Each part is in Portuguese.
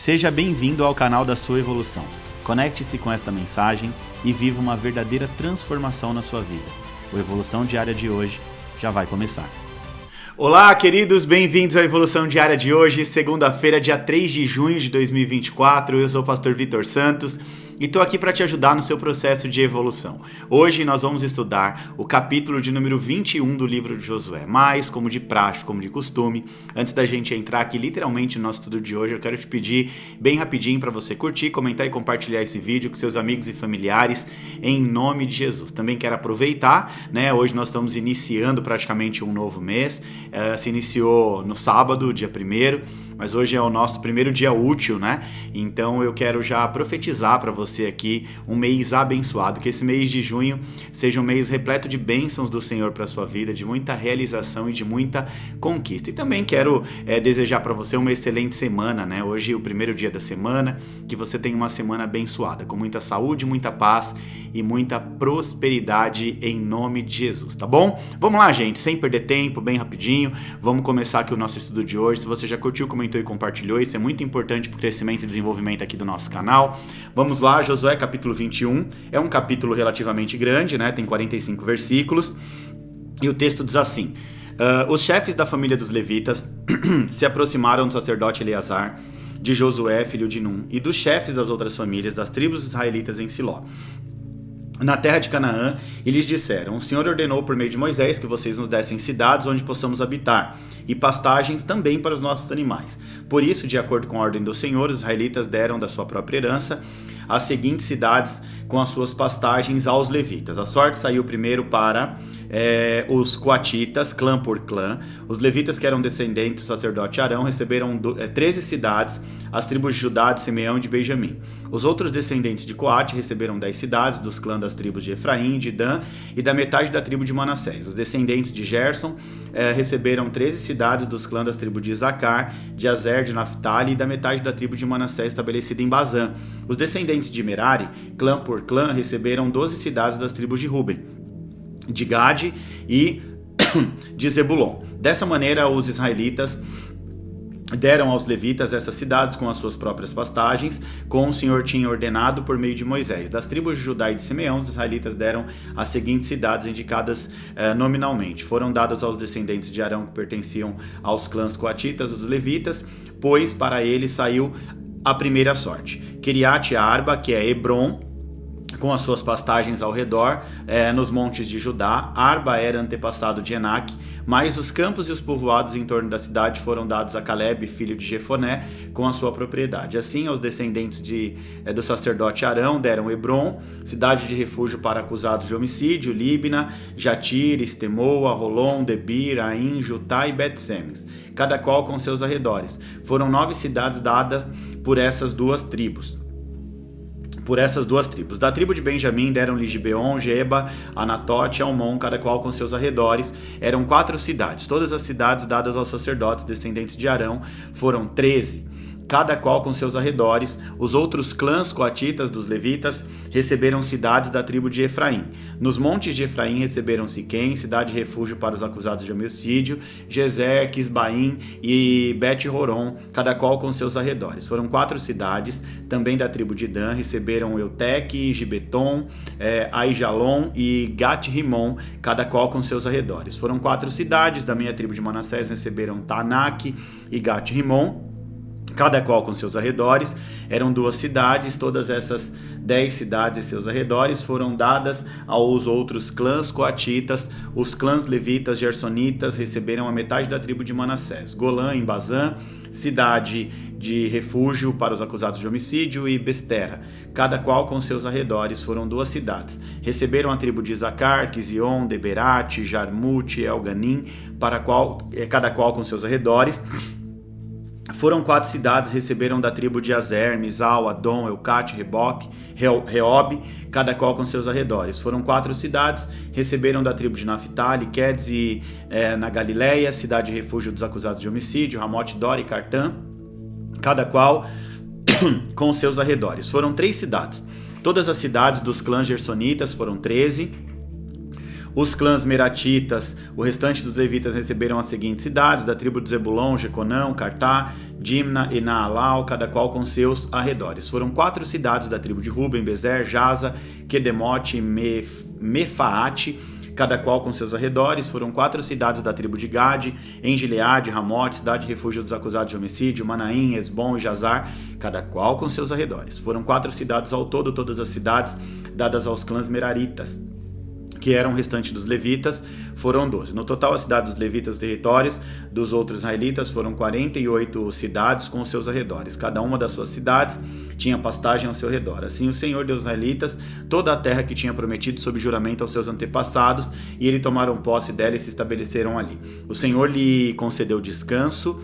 Seja bem-vindo ao canal da sua evolução. Conecte-se com esta mensagem e viva uma verdadeira transformação na sua vida. O Evolução Diária de hoje já vai começar. Olá, queridos, bem-vindos à Evolução Diária de hoje, segunda-feira, dia 3 de junho de 2024. Eu sou o pastor Vitor Santos e estou aqui para te ajudar no seu processo de evolução. Hoje nós vamos estudar o capítulo de número 21 do livro de Josué. Mas, como de praxe, como de costume, antes da gente entrar aqui literalmente no nosso estudo de hoje, eu quero te pedir bem rapidinho para você curtir, comentar e compartilhar esse vídeo com seus amigos e familiares em nome de Jesus. Também quero aproveitar, né? Hoje nós estamos iniciando praticamente um novo mês. Se iniciou no sábado, dia 1º, mas hoje é o nosso primeiro dia útil, né? Então eu quero já profetizar para você aqui um mês abençoado, que esse mês de junho seja um mês repleto de bênçãos do Senhor para a sua vida, de muita realização e de muita conquista. E também quero desejar para você uma excelente semana, né? Hoje é o primeiro dia da semana, que você tenha uma semana abençoada, com muita saúde, muita paz e muita prosperidade em nome de Jesus, tá bom? Vamos lá, gente, sem perder tempo, bem rapidinho, vamos começar aqui o nosso estudo de hoje. Se você já curtiu, comentou e compartilhou, isso é muito importante para o crescimento e desenvolvimento aqui do nosso canal. Vamos lá, Josué capítulo 21, é um capítulo relativamente grande, né? Tem 45 versículos, e o texto diz assim: os chefes da família dos levitas se aproximaram do sacerdote Eleazar, de Josué, filho de Num, e dos chefes das outras famílias das tribos israelitas em Siló, na terra de Canaã, e lhes disseram: o Senhor ordenou por meio de Moisés que vocês nos dessem cidades onde possamos habitar, e pastagens também para os nossos animais. Por isso, de acordo com a ordem do Senhor, os israelitas deram da sua própria herança as seguintes cidades com as suas pastagens aos levitas. A sorte saiu primeiro para os coatitas, clã por clã. Os levitas, que eram descendentes do sacerdote Arão, receberam 13 cidades, as tribos de Judá, de Simeão e de Benjamim. Os outros descendentes de Coate receberam 10 cidades, dos clãs das tribos de Efraim, de Dan e da metade da tribo de Manassés. Os descendentes de Gerson receberam 13 cidades, dos clãs das tribos de Isacar, de Azer, de Naphtali e da metade da tribo de Manassés estabelecida em Bazã. Os descendentes de Merari, clã por clã, receberam 12 cidades das tribos de Ruben, de Gade e de Zebulon. Dessa maneira, os israelitas deram aos levitas essas cidades com as suas próprias pastagens, como o Senhor tinha ordenado por meio de Moisés. Das tribos de Judá e de Simeão, os israelitas deram as seguintes cidades indicadas nominalmente. Foram dadas aos descendentes de Arão, que pertenciam aos clãs coatitas, os levitas, pois para eles saiu a primeira sorte. Kiriat Arba, que é Hebron, com as suas pastagens ao redor, nos montes de Judá. Arba era antepassado de Enaque, mas os campos e os povoados em torno da cidade foram dados a Caleb, filho de Jefoné, com a sua propriedade. Assim, aos descendentes do sacerdote Arão deram Hebron, cidade de refúgio para acusados de homicídio, Líbna, Jatir, Estemoa, Rolon, Debir, Aim, Jutá e Bet-Semes, cada qual com seus arredores. Foram 9 cidades dadas por essas duas tribos. Da tribo de Benjamim deram-lhe Gibeon, Geba, Anatote e Almon, cada qual com seus arredores. Eram 4 cidades. Todas as cidades dadas aos sacerdotes descendentes de Arão foram 13, cada qual com seus arredores. Os outros clãs coatitas dos levitas receberam cidades da tribo de Efraim. Nos montes de Efraim receberam Siquém, cidade de refúgio para os acusados de homicídio, Gezer, Quisbaim e Bet-Horon, cada qual com seus arredores. Foram 4 cidades, também da tribo de Dan, receberam Euteque, Gibeton, Aijalon e Gat-Rimon, cada qual com seus arredores. Foram 4 cidades da minha tribo de Manassés, receberam Tanak e Gat-Rimon, cada qual com seus arredores. Eram 2 cidades. Todas essas 10 cidades e seus arredores foram dadas aos outros clãs coatitas. Os clãs levitas gersonitas receberam a metade da tribo de Manassés. Golã, em Bazã, cidade de refúgio para os acusados de homicídio, e Bestera, cada qual com seus arredores. Foram 2 cidades. Receberam a tribo de Isacar, Quizion, Deberate, Jarmute e Elganim, cada qual com seus arredores. Foram 4 cidades, receberam da tribo de Azer, Mizal, Adom, Eucate, Reob, cada qual com seus arredores. Foram 4 cidades, receberam da tribo de Naphtali, Quedes e na Galileia, cidade de refúgio dos acusados de homicídio, Ramote, Dor e Cartã, cada qual com seus arredores. Foram 3 cidades. Todas as cidades dos clãs gersonitas foram 13. Os clãs meratitas, o restante dos levitas receberam as seguintes cidades: da tribo de Zebulon, Jeconão, Cartá, Dimna e Naalau, cada qual com seus arredores. Foram 4 cidades da tribo de Ruben: Bezer, Jaza, Quedemote e Mefaate, cada qual com seus arredores. Foram 4 cidades da tribo de Gade: em Gileade, Ramote, cidade de refúgio dos acusados de homicídio, Manaim, Esbom e Jazar, cada qual com seus arredores. Foram 4 cidades ao todo, todas as cidades dadas aos clãs meraritas, que eram o restante dos levitas, foram 12. No total, as cidades dos levitas, os territórios dos outros israelitas, foram 48 cidades com os seus arredores. Cada uma das suas cidades tinha pastagem ao seu redor. Assim o Senhor deu aos israelitas toda a terra que tinha prometido sob juramento aos seus antepassados, e eles tomaram posse dela e se estabeleceram ali. O Senhor lhe concedeu descanso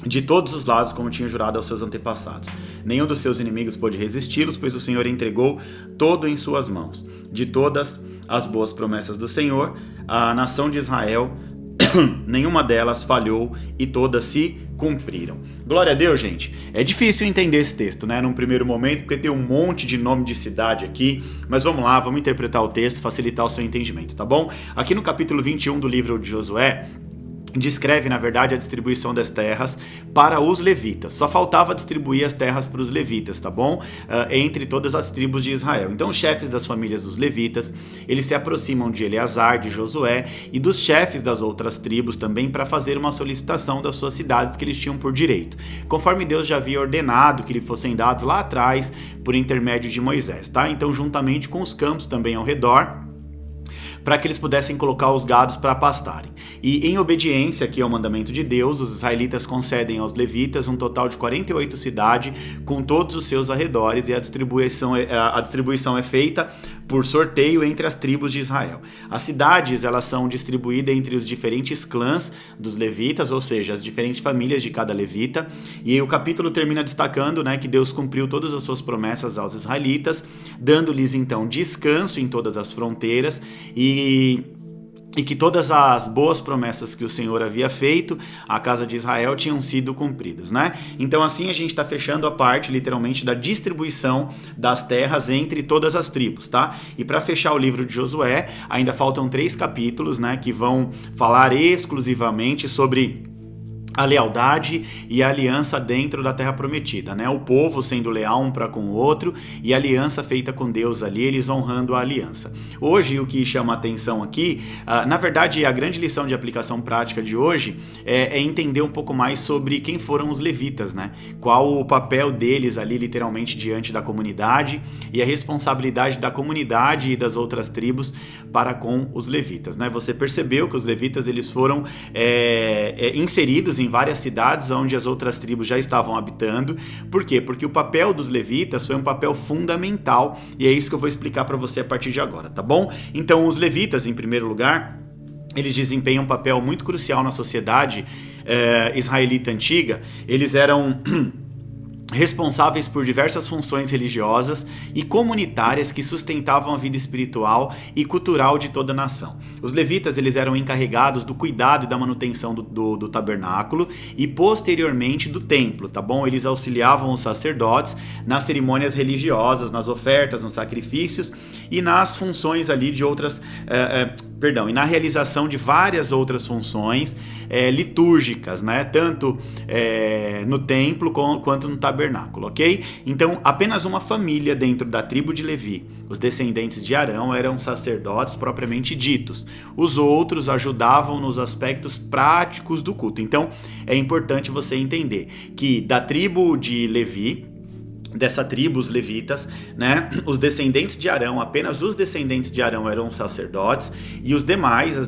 de todos os lados, como tinha jurado aos seus antepassados. Nenhum dos seus inimigos pôde resisti-los, pois o Senhor entregou todo em suas mãos. De todas as boas promessas do Senhor, a nação de Israel, nenhuma delas falhou e todas se cumpriram. Glória a Deus, gente. É difícil entender esse texto, né, num primeiro momento, porque tem um monte de nome de cidade aqui, mas vamos lá, vamos interpretar o texto, facilitar o seu entendimento, tá bom? Aqui no capítulo 21 do livro de Josué, descreve, na verdade, a distribuição das terras para os levitas. Só faltava distribuir as terras para os levitas, tá bom? Entre todas as tribos de Israel. Então, os chefes das famílias dos levitas, eles se aproximam de Eleazar, de Josué e dos chefes das outras tribos também para fazer uma solicitação das suas cidades que eles tinham por direito, conforme Deus já havia ordenado que lhe fossem dados lá atrás por intermédio de Moisés, tá? Então, juntamente com os campos também ao redor, para que eles pudessem colocar os gados para pastarem. E em obediência aqui ao mandamento de Deus, os israelitas concedem aos levitas um total de 48 cidades com todos os seus arredores, e a distribuição é feita por sorteio entre as tribos de Israel. As cidades, elas são distribuídas entre os diferentes clãs dos levitas, ou seja, as diferentes famílias de cada levita, e o capítulo termina destacando, né, que Deus cumpriu todas as suas promessas aos israelitas, dando-lhes então descanso em todas as fronteiras, e que todas as boas promessas que o Senhor havia feito à casa de Israel tinham sido cumpridas, né? Então assim a gente está fechando a parte, literalmente, da distribuição das terras entre todas as tribos, tá? E para fechar o livro de Josué, ainda faltam 3 capítulos, né, que vão falar exclusivamente sobre a lealdade e a aliança dentro da terra prometida, né? O povo sendo leal um para com o outro e a aliança feita com Deus ali, eles honrando a aliança. Hoje, o que chama a atenção aqui, na verdade, a grande lição de aplicação prática de hoje é entender um pouco mais sobre quem foram os levitas, né? Qual o papel deles ali, literalmente, diante da comunidade, e a responsabilidade da comunidade e das outras tribos para com os levitas, né? Você percebeu que os levitas, eles foram inseridos em várias cidades onde as outras tribos já estavam habitando. Por quê? Porque o papel dos levitas foi um papel fundamental, e é isso que eu vou explicar para você a partir de agora, tá bom? Então, os levitas, em primeiro lugar, eles desempenham um papel muito crucial na sociedade israelita antiga. Eles eram responsáveis por diversas funções religiosas e comunitárias que sustentavam a vida espiritual e cultural de toda a nação. Os levitas, eles eram encarregados do cuidado e da manutenção do tabernáculo e posteriormente do templo, tá bom? Eles auxiliavam os sacerdotes nas cerimônias religiosas, nas ofertas, nos sacrifícios e nas funções ali de outras... e na realização de várias outras funções litúrgicas, né? Tanto no templo quanto no tabernáculo, ok? Então, apenas uma família dentro da tribo de Levi, os descendentes de Arão, eram sacerdotes propriamente ditos. Os outros ajudavam nos aspectos práticos do culto. Então, é importante você entender que da tribo de Levi, dessa tribo, os levitas, né? Os descendentes de Arão, apenas os descendentes de Arão eram sacerdotes, e as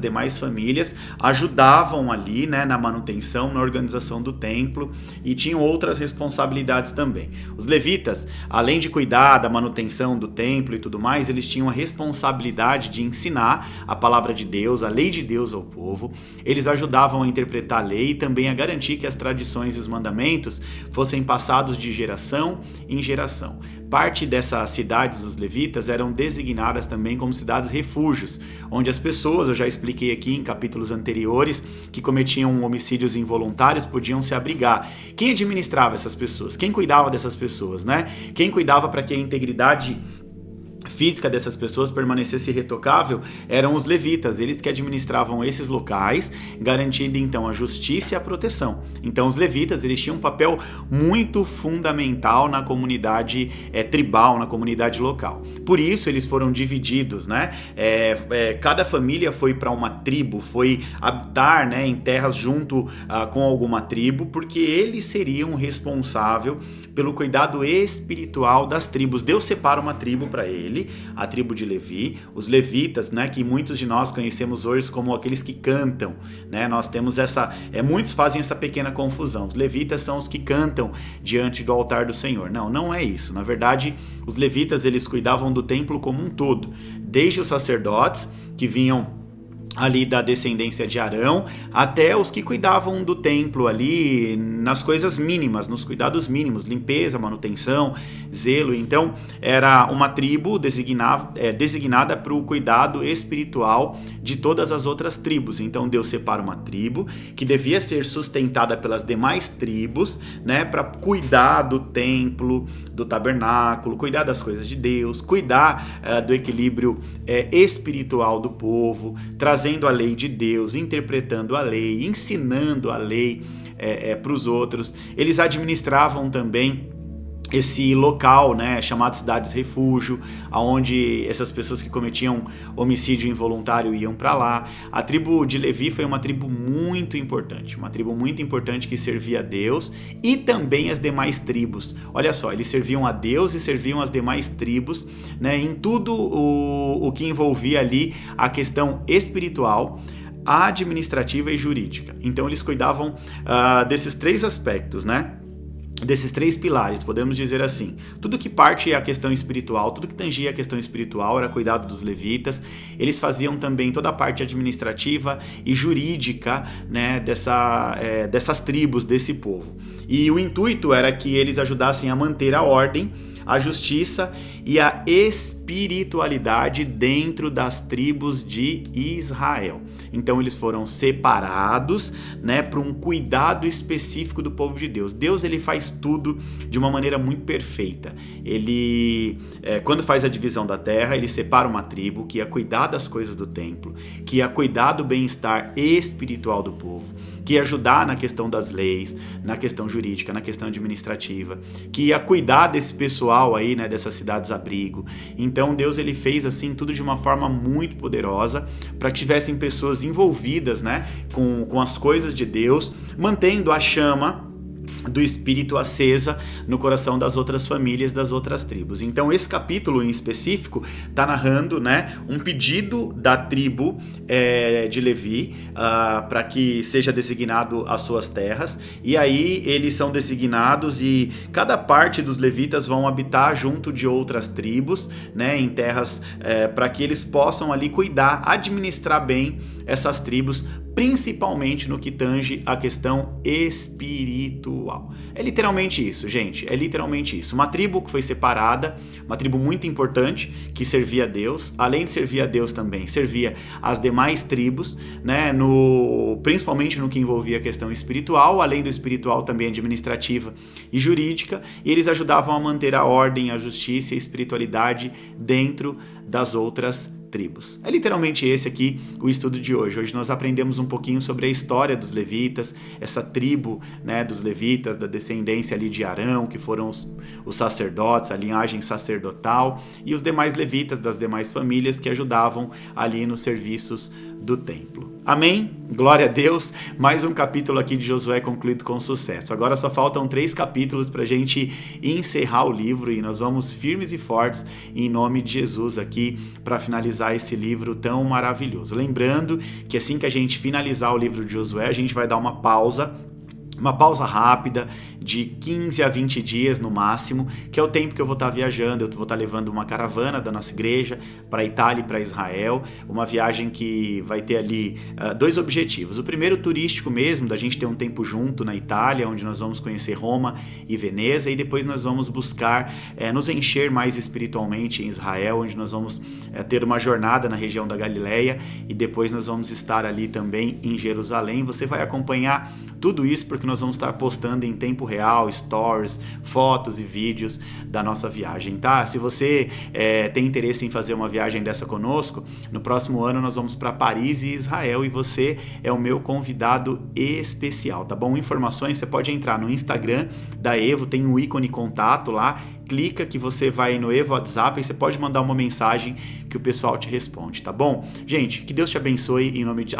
demais famílias ajudavam ali, né, na manutenção, na organização do templo, e tinham outras responsabilidades também. Os levitas, além de cuidar da manutenção do templo e tudo mais, eles tinham a responsabilidade de ensinar a palavra de Deus, a lei de Deus ao povo. Eles ajudavam a interpretar a lei e também a garantir que as tradições e os mandamentos fossem passados de geração em geração. Parte dessas cidades dos levitas eram designadas também como cidades refúgios, onde as pessoas, eu já expliquei aqui em capítulos anteriores, que cometiam homicídios involuntários podiam se abrigar. Quem administrava essas pessoas? Quem cuidava dessas pessoas, né? Quem cuidava para que a integridade física dessas pessoas permanecesse irretocável, eram os levitas, eles que administravam esses locais, garantindo então a justiça e a proteção. Então os levitas, eles tinham um papel muito fundamental na comunidade tribal, na comunidade local. Por isso eles foram divididos, né? Cada família foi para uma tribo, foi habitar, né, em terras junto com alguma tribo, porque eles seriam responsáveis pelo cuidado espiritual das tribos. Deus separa uma tribo para ele, a tribo de Levi, os levitas, né, que muitos de nós conhecemos hoje como aqueles que cantam, né? Nós temos muitos fazem essa pequena confusão. Os levitas são os que cantam diante do altar do Senhor. Não, não é isso. Na verdade, os levitas, eles cuidavam do templo como um todo, desde os sacerdotes que vinham ali da descendência de Arão, até os que cuidavam do templo ali nas coisas mínimas, nos cuidados mínimos, limpeza, manutenção, zelo. Então era uma tribo designada para o cuidado espiritual de todas as outras tribos. Então Deus separa uma tribo que devia ser sustentada pelas demais tribos, né, para cuidar do templo, do tabernáculo, cuidar das coisas de Deus, cuidar do equilíbrio espiritual do povo, trazendo a lei de Deus, interpretando a lei, ensinando a lei para os outros. Eles administravam também esse local, né, chamado cidades refúgio, aonde essas pessoas que cometiam homicídio involuntário iam para lá. A tribo de Levi foi uma tribo muito importante que servia a Deus e também as demais tribos. Olha só, eles serviam a Deus e serviam as demais tribos, né, em tudo o que envolvia ali a questão espiritual, administrativa e jurídica. Então eles cuidavam desses três aspectos, né? Desses três pilares, podemos dizer assim. Tudo que parte a questão espiritual, tudo que tangia a questão espiritual era cuidado dos levitas. Eles faziam também toda a parte administrativa e jurídica, né, dessas tribos, desse povo. E o intuito era que eles ajudassem a manter a ordem, a justiça e a espiritualidade dentro das tribos de Israel. Então eles foram separados, né, para um cuidado específico do povo de Deus. Deus, ele faz tudo de uma maneira muito perfeita. Ele, quando faz a divisão da terra, ele separa uma tribo que ia cuidar das coisas do templo, que ia cuidar do bem-estar espiritual do povo, que ia ajudar na questão das leis, na questão jurídica, na questão administrativa, que ia cuidar desse pessoal aí, né, dessas cidades abrigo. Então Deus, ele fez assim tudo de uma forma muito poderosa para que tivessem pessoas envolvidas, né, com as coisas de Deus, mantendo a chama do Espírito acesa no coração das outras famílias, das outras tribos. Então esse capítulo em específico está narrando, né, um pedido da tribo de Levi para que seja designado as suas terras, e aí eles são designados e cada parte dos levitas vão habitar junto de outras tribos, né, em terras para que eles possam ali cuidar, administrar bem essas tribos, principalmente no que tange a questão espiritual. É literalmente isso, gente, é literalmente isso. Uma tribo que foi separada, uma tribo muito importante, que servia a Deus, além de servir a Deus também, servia as demais tribos, né, principalmente no que envolvia a questão espiritual, além do espiritual também administrativa e jurídica, e eles ajudavam a manter a ordem, a justiça e a espiritualidade dentro das outras tribos. É literalmente esse aqui o estudo de hoje. Hoje nós aprendemos um pouquinho sobre a história dos levitas, essa tribo, né, dos levitas, da descendência ali de Arão, que foram os sacerdotes, a linhagem sacerdotal, e os demais levitas das demais famílias que ajudavam ali nos serviços do templo. Amém? Glória a Deus. Mais um capítulo aqui de Josué concluído com sucesso. Agora só faltam 3 capítulos para a gente encerrar o livro e nós vamos firmes e fortes em nome de Jesus aqui para finalizar esse livro tão maravilhoso. Lembrando que assim que a gente finalizar o livro de Josué, a gente vai dar uma pausa rápida de 15 a 20 dias no máximo, que é o tempo que eu vou estar viajando. Eu vou estar levando uma caravana da nossa igreja para a Itália e para Israel, uma viagem que vai ter ali 2 objetivos. O primeiro, turístico mesmo, da gente ter um tempo junto na Itália, onde nós vamos conhecer Roma e Veneza, e depois nós vamos buscar nos encher mais espiritualmente em Israel, onde nós vamos ter uma jornada na região da Galileia, e depois nós vamos estar ali também em Jerusalém. Você vai acompanhar tudo isso porque nós nós vamos estar postando em tempo real, stories, fotos e vídeos da nossa viagem, tá? Se você tem interesse em fazer uma viagem dessa conosco, no próximo ano nós vamos para Paris e Israel e você é o meu convidado especial, tá bom? Informações, você pode entrar no Instagram da Evo, tem um ícone contato lá, clica que você vai no Evo WhatsApp e você pode mandar uma mensagem que o pessoal te responde, tá bom? Gente, que Deus te abençoe em nome de...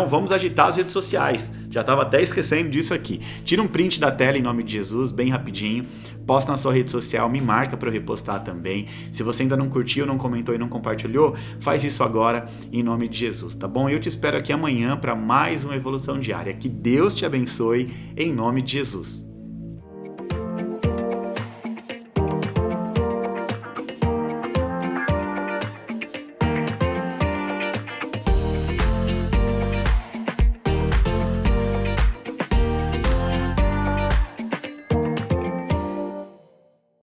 vamos agitar as redes sociais. Já estava até esquecendo disso aqui. Tira um print da tela em nome de Jesus, bem rapidinho. Posta na sua rede social, me marca para eu repostar também. Se você ainda não curtiu, não comentou e não compartilhou, faz isso agora em nome de Jesus, tá bom? Eu te espero aqui amanhã para mais uma Evolução Diária. Que Deus te abençoe em nome de Jesus.